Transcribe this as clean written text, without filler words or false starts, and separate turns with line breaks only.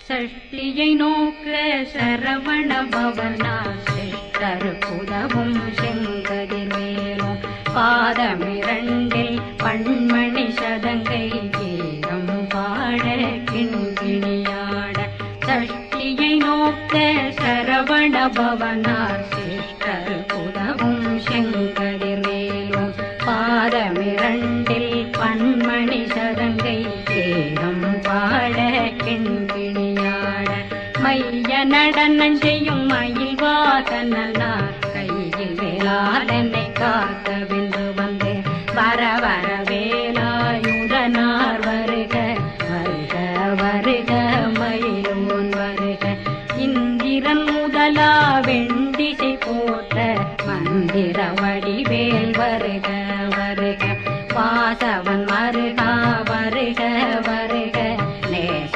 சஷ்டியை நோக்க சரவண பவனார் சிஷ்டருக்குதவும் செங்கதிர்வேலும் பாதமிரண்டில் பண்மணி சதங்கை கீதம் பாட கிண்கிணியாட சஷ்டியை நோக்க சரவண பவனார் சிஷ்டருக்குதவும் செங்கதிர்வேலும் பாதமிரண்டில் பண்மணி சதங்கை கீதம் பாட கிண்கிணியாட மைய நடனம் செய்யும் மயில் வாகனார் கையில் வேளாளனை காக்கவே